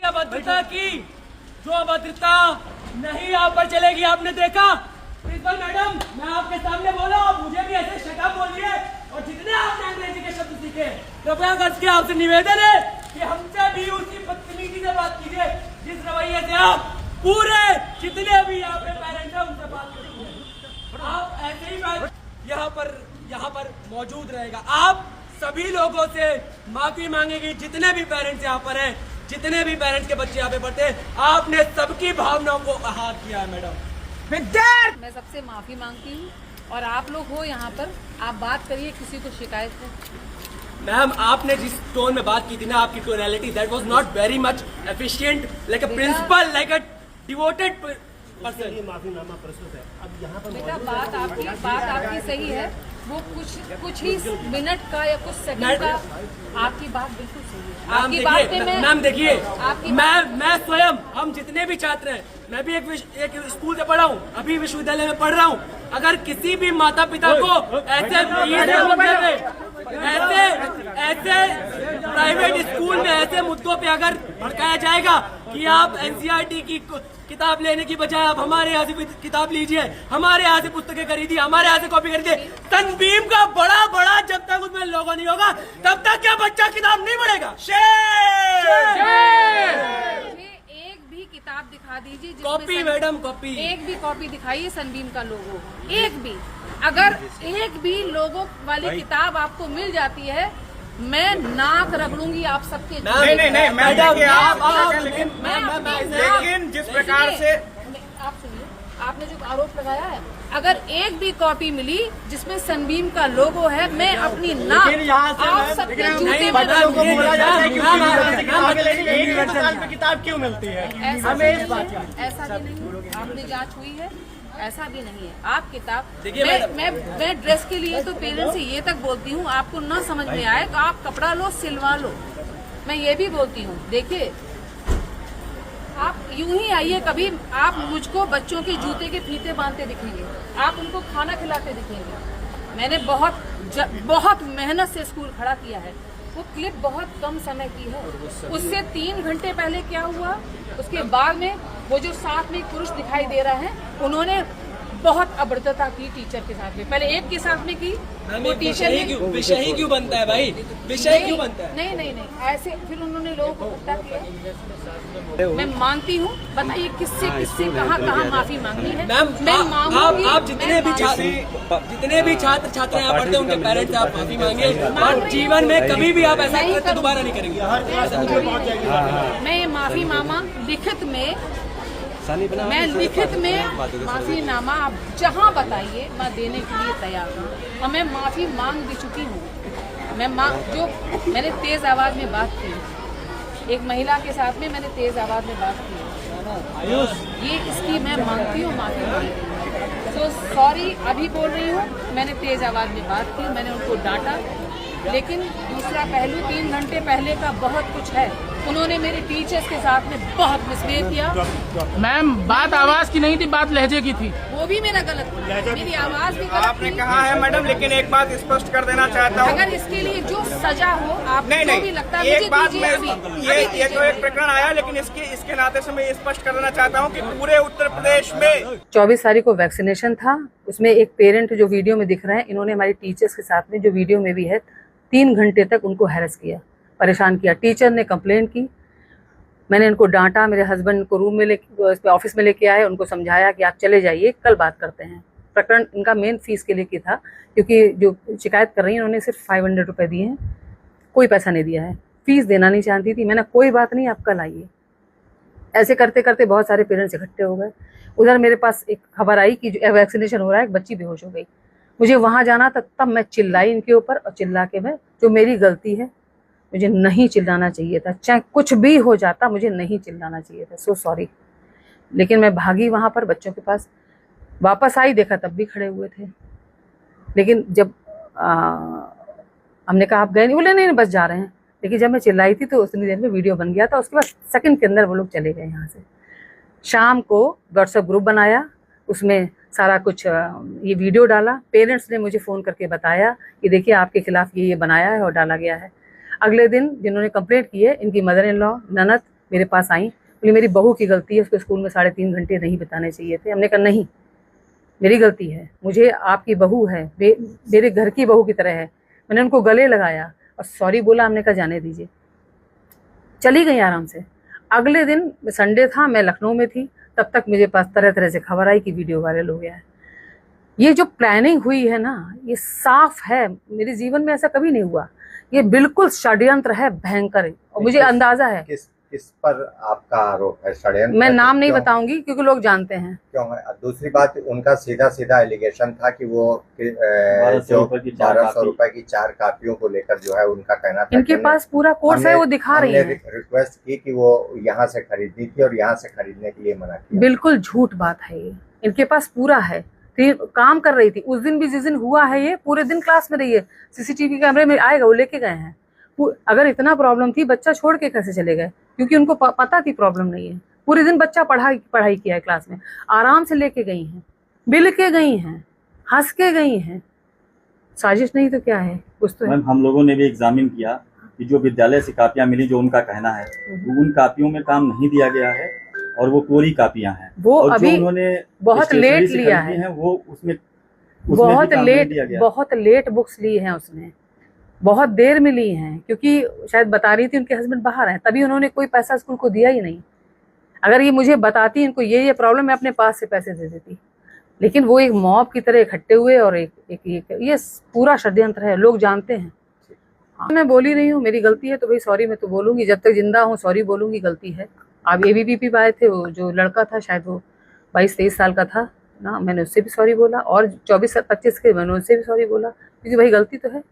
अभद्रता की, जो अभद्रता नहीं यहाँ पर चलेगी। आपने देखा प्रिंसिपल मैडम, मैं आपके सामने बोला, आप मुझे भी ऐसे शटअप बोलिए, और जितने आपने अंग्रेजी के शब्द सीखे कृपया करके आपसे निवेदन है कि हमसे भी उसी बदतमीजी से बात कीजिए जिस रवैये से आप पूरे जितने भी यहाँ पे पेरेंट्स हैं उनसे बात करेंगे। आप ऐसे ही यहाँ पर मौजूद रहेगा। आप सभी लोगों से माफी मांगेगी, जितने भी पेरेंट्स यहाँ पर हैं, जितने भी पेरेंट्स के बच्चे यहाँ पे पढ़ते हैं, आपने सबकी भावनाओं को आहत किया है मैडम। मैं सबसे माफी मांगती हूँ, और आप लोग हो यहाँ पर, आप बात करिए, किसी को शिकायत है? मैम, आपने जिस टोन में बात की थी ना, आपकी tonality, that was not very much efficient, like a principal, like a devoted person. माफीनामा प्रस्तुत है। अब यहाँ पर बेटा बात आपकी सही है, वो कुछ ही मिनट का या कुछ सेकंड का, आपकी बात बिल्कुल सही है। आपकी बात में मैम देखिए, मैं स्वयं, हम जितने भी छात्र हैं, मैं भी एक स्कूल से पढ़ा हूँ, अभी विश्वविद्यालय में पढ़ रहा हूँ। अगर किसी भी माता पिता को ऐसे प्राइवेट स्कूल में ऐसे मुद्दों पे अगर भड़काया जाएगा कि आप एनसीईआरटी की किताब लेने की बजाय आप हमारे यहाँ से किताब लीजिए, हमारे यहाँ से पुस्तकें खरीदिए, हमारे यहाँ से कॉपी खरीदिए, तनवीम का बड़ा जब तक उसमें लोगो नहीं होगा तब तक क्या बच्चा किताब नहीं पढ़ेगा। एक भी किताब दिखा दीजिए, कॉपी मैडम, कॉपी, एक भी कॉपी दिखाइए सनबीम का लोगो, एक भी। अगर एक भी लोगो वाली किताब आपको मिल जाती है, मैं नाक रगड़ूंगी आप सबके। नहीं मैडम, लेकिन जिस प्रकार से आप सुनिए, आपने जो आरोप लगाया है, अगर एक भी कॉपी मिली जिसमें सनबीम का लोगो है, मैं अपनी नाक आप सबके जूते में पे किताब क्यों मिलती है? ऐसा भी नहीं, आपने जांच हुई है, ऐसा भी नहीं है। आप किताब, मैं ड्रेस के लिए तो पेरेंट्स से ये तक बोलती हूँ, आपको न समझ में आए तो आप कपड़ा लो, सिलवा लो। मैं ये भी बोलती हूँ, देखिए आप यूं ही आइए, कभी आप मुझको बच्चों के जूते के फीते बांधते दिखेंगे, आप उनको खाना खिलाते दिखेंगे। मैंने बहुत मेहनत से स्कूल खड़ा किया है। वो क्लिप बहुत कम समय की है, उससे 3 घंटे पहले क्या हुआ, उसके बाद में वो जो साथ में पुरुष दिखाई दे रहा है, उन्होंने बहुत अभद्रता की टीचर के साथ में, पहले एक के साथ में की, वो टीचर विषय ही क्यों बनता है भाई, विषय क्यों बनता है? नहीं, ऐसे फिर उन्होंने लोगों को इकट्ठा किया। मैं मानती हूँ, बताइए किससे कहाँ माफी मांगनी है? मैम, आप जितने भी छात्र छात्रा यहाँ पढ़ते हैं उनके पेरेंट्स से आप माफी मांगे, और जीवन में कभी भी आप ऐसा करते दोबारा नहीं करेंगे। मैं ये माफी मांगा लिखित में, माफीनामा आप जहाँ बताइए मैं देने के लिए तैयार हूँ, और मैं माफी मांग भी चुकी हूँ। मैंने तेज आवाज में बात की, एक महिला के साथ में मैंने तेज आवाज में बात की, ये इसकी मैं मांगती हूँ माफी। तो सॉरी अभी बोल रही हूँ, मैंने तेज आवाज में बात की, मैंने उनको डांटा, लेकिन दूसरा पहलू 3 घंटे पहले का बहुत कुछ है। उन्होंने मेरे टीचर्स के साथ में बहुत मिसबिहेव किया। मैम, बात आवाज की नहीं थी, बात लहजे की थी। वो भी मेरा गलत था, मेरी आवाज भी गलत आपने कहा है मैडम, लेकिन एक बात स्पष्ट कर देना चाहता हूँ, अगर इसके लिए जो सजा हो, आप जो भी लगता है एक बात मैं, ये तो एक प्रकरण आया, लेकिन इसके नाते से मैं स्पष्ट कर देना चाहता हूँ कि पूरे उत्तर प्रदेश में 24 तारीख को वैक्सीनेशन था। उसमें एक पेरेंट जो वीडियो में दिख रहे हैं, इन्होंने हमारी टीचर्स के साथ में, जो वीडियो में भी है, 3 घंटे तक उनको हैरेस किया, परेशान किया। टीचर ने कंप्लेंट की, मैंने इनको डांटा, मेरे हस्बैंड को रूम में ऑफिस में लेके आए, उनको समझाया कि आप चले जाइए, कल बात करते हैं। प्रकरण इनका मेन फीस के लिए की था, क्योंकि जो शिकायत कर रही हैं उन्होंने सिर्फ 500 रुपये दिए हैं, कोई पैसा नहीं दिया है, फीस देना नहीं चाहती थी। मैंने कोई बात नहीं, आप कल आइए। ऐसे करते करते बहुत सारे पेरेंट्स इकट्ठे हो गए। उधर मेरे पास एक खबर आई कि जो वैक्सीनेशन हो रहा है, एक बच्ची बेहोश हो गई। मुझे वहाँ जाना था, तब मैं चिल्लाई इनके ऊपर, और चिल्ला के मैं, जो मेरी गलती है, मुझे नहीं चिल्लाना चाहिए था, चाहे कुछ भी हो जाता, मुझे नहीं चिल्लाना चाहिए था, सो सॉरी। लेकिन मैं भागी वहाँ पर बच्चों के पास, वापस आई, देखा तब भी खड़े हुए थे। लेकिन जब हमने कहा आप गए नहीं, बोले नहीं बस जा रहे हैं। लेकिन जब मैं चिल्लाई थी तो उतनी देर में वीडियो बन गया था, उसके बाद सेकंड के अंदर वो लोग चले गए यहाँ से। शाम को व्हाट्सएप ग्रुप बनाया, उसमें सारा कुछ ये वीडियो डाला। पेरेंट्स ने मुझे फ़ोन करके बताया कि देखिए आपके खिलाफ ये बनाया है और डाला गया है। अगले दिन जिन्होंने कंप्लेंट की है, इनकी मदर इन लॉ, ननद मेरे पास आई, बोली मेरी बहू की गलती है, उसको स्कूल में 3.5 घंटे नहीं बिताने चाहिए थे। हमने कहा नहीं, मेरी गलती है, मुझे आपकी बहू है, मेरे घर की बहू की तरह है। मैंने उनको गले लगाया और सॉरी बोला। हमने कहा जाने दीजिए, चली गई आराम से। अगले दिन संडे था, मैं लखनऊ में थी, तब तक मुझे पास तरह तरह से खबर आई कि वीडियो वायरल हो गया है। ये जो प्लानिंग हुई है ना, ये साफ है, मेरे जीवन में ऐसा कभी नहीं हुआ। ये बिल्कुल षड्यंत्र है, भयंकर है, और मुझे अंदाजा है। किस पर आपका आरोप है? षड्यंत्र? मैं नाम नहीं क्यों? बताऊंगी क्योंकि लोग जानते हैं। क्यों है? दूसरी बात, उनका सीधा सीधा एलिगेशन था कि वो जो 1200 रुपए की 4 कापियों को लेकर जो है उनका कहना था इनके पास पूरा कोर्स है, वो दिखा रही है। रिक्वेस्ट की कि वो यहाँ से खरीदनी थी और यहाँ से खरीदने के लिए मना किया। बिल्कुल झूठ बात है ये, इनके पास पूरा है। काम कर रही थी उस दिन भी, जिस दिन हुआ है ये, पूरे दिन क्लास में रही है। सीसीटीवी कैमरे में आएगा, वो लेके गए हैं। अगर इतना प्रॉब्लम थी, बच्चा छोड़ के कैसे चले गए? क्योंकि उनको पता थी प्रॉब्लम नहीं है। पूरे दिन बच्चा पढ़ाई किया है क्लास में, आराम से लेके गई हैं, बिल के गई हैं, हंस के गई हैं। साजिश नहीं तो क्या है? कुछ तो है। हम लोगों ने भी एग्जामिन किया कि जो विद्यालय से कापियां मिली, जो उनका कहना है, तो उन कापियों में काम नहीं दिया गया है और वो कोरी कापियां हैं। वो और अभी जो उन्होंने बहुत लेट लिया है, वो उसमें बहुत लेट बुक्स ली हैं उसने, बहुत देर में ली हैं, क्योंकि शायद बता रही थी उनके हस्बैंड बाहर हैं, तभी उन्होंने कोई पैसा स्कूल को दिया ही नहीं। अगर ये मुझे बताती इनको ये प्रॉब्लम, मैं अपने पास से पैसे दे देती। लेकिन वो एक मॉब की तरह इकट्ठे हुए और ये पूरा षड्यंत्र है, लोग जानते हैं। हाँ, मैं बोली नहीं हूँ, मेरी गलती है तो भाई सॉरी मैं तो बोलूंगी, जब तक जिंदा हूँ सॉरी बोलूंगी, गलती है। आप ABVP पे आए थे, वो जो लड़का था शायद वो 22-23 साल का था ना, मैंने उससे भी सॉरी बोला, और 24-25 के मैंने उससे भी सॉरी बोला, क्योंकि भाई गलती तो है।